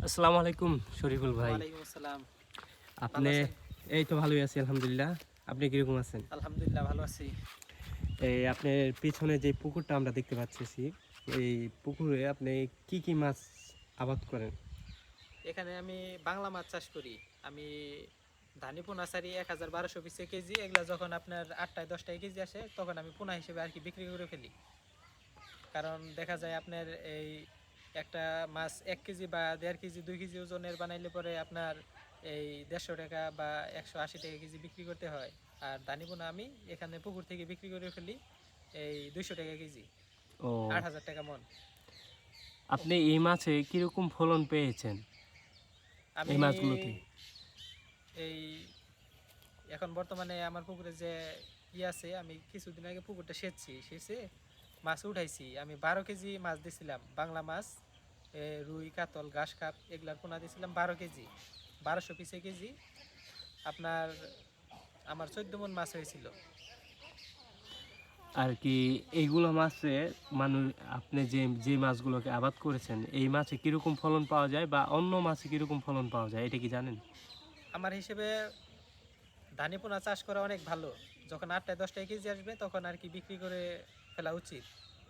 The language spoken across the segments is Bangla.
আসসালামু আলাইকুম শরীফুল ভাই। ওয়ালাইকুম আসসালাম। ভালো আপনি আছেন? এই তো ভালোই আছি আলহামদুলিল্লাহ। আপনি কিরকম আছেন? আলহামদুলিল্লাহ ভালো আছি। এই আপনার পিছনে যে পুকুরটা আমরা দেখতে পাচ্ছি, এই পুকুরে আপনি কি কি মাছ আবাদ করেন? এখানে আমি বাংলা মাছ চাষ করি। আমি ধানি পোনা ছাড়ি ১,১২০০ পিসে কেজি। এগুলা যখন আপনার ৮টায় ১০টায় কেজি আসে তখন আমি পোনা হিসেবে আর কি বিক্রি করে ফেলি। কারণ দেখা যায় আপনার এই একটা মাছ ১ কেজি বা ১.৫ কেজি ২ কেজি ওজনের বানাইলে পরে আপনার এই ১৫০ টাকা বা ১৮০ টাকা কেজি বিক্রি করতে হয়। আর ধানি পোনা আমি এখানে পুকুর থেকে বিক্রি করে ফেলি এই ২০০ টাকা কেজি, ও ৮,০০০ টাকা মন। আপনি এই মাছে কিরকম ফলন পেয়েছেন এই আমি মাছগুলোতে? এই এখন বর্তমানে আমার পুকুরে যে আছে, আমি কিছুদিন আগে পুকুরটা সেচে মাছ উঠাইছি। আমি ১২ কেজি মাছ দিছিলাম, বাংলা মাছ, রুই, কাতল, ঘাস কাপ এগুলার পোনা দিছিলাম ১২ কেজি, ১২০০ পিসে কেজি। আপনার আমার ১৪ মন মাছ হয়েছিল। আর কি এইগুলো মাছে মানুষ আপনি যে মাছগুলোকে আবাদ করেছেন এই মাছে কিরকম ফলন পাওয়া যায় বা অন্য মাছে কিরকম ফলন পাওয়া যায় এটা কি জানেন? আমার হিসেবে ধানি পোনা চাষ করা অনেক ভালো। যখন ৮টায় ১০টায় কেজি আসবে তখন আর কি বিক্রি করে ফেলা উচিত।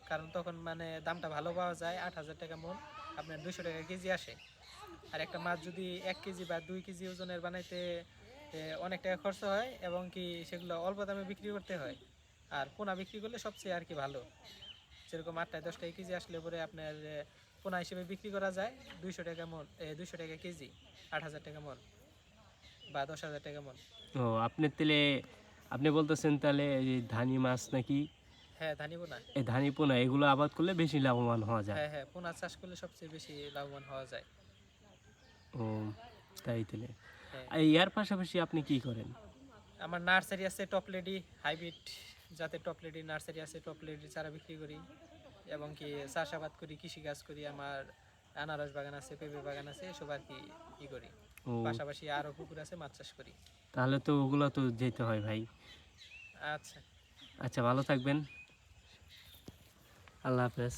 কারণ তখন মানে দামটা ভালো পাওয়া যায়, ৮,০০০ টাকা মন, আপনার ২০০ টাকা কেজি আসে। আর একটা মাছ যদি ১ কেজি বা ২ কেজি ওজনের বানাইতে অনেক টাকা খরচ হয় এবং কি সেগুলো অল্প দামে বিক্রি করতে হয়। আর পোনা বিক্রি করলে সবচেয়ে আর কি ভালো। যেরকম ৮টায় ১০টায় কেজি আসলে পরে আপনার পোনা হিসেবে বিক্রি করা যায় ২০০ টাকা মন, ২০০ টাকা কেজি, ৮,০০০ টাকা মন বা ১০,০০০ টাকা মন। ও আপনি তাহলে আপনি বলতেছেন তাহলে এই ধানি মাছ নাকি হ্যাঁ, ধানি পোনা। এই ধানি পোনা এগুলো আবাদ করলে বেশি লাভবান হওয়া যায়। হ্যাঁ, হ্যাঁ, পোনা চাষ করলে সবচেয়ে বেশি লাভবান হওয়া যায়। ও তাই তাহলে হ্যাঁ, আর ইয়ার পাশাপাশি আপনি কি করেন? আমার নার্সারি আছে, টপ লেডি হাইব্রিড জাতের টপ লেডি নার্সারি আছে, টপ লেডি চারা বিক্রি করি এবং কি চাষাবাদ করি, কৃষিকাজ করি। আমার আনারস বাগান আছে, পেঁপে বাগান আছে, এসব আর কি করি। ও পাশাপাশি আরও পুকুর আছে, মাছ চাষ করি। তাহলে তো ওগুলো তো যেতে হয় ভাই। আচ্ছা। আচ্ছা ভালো থাকবেন। আল্লাহ হাফেজ।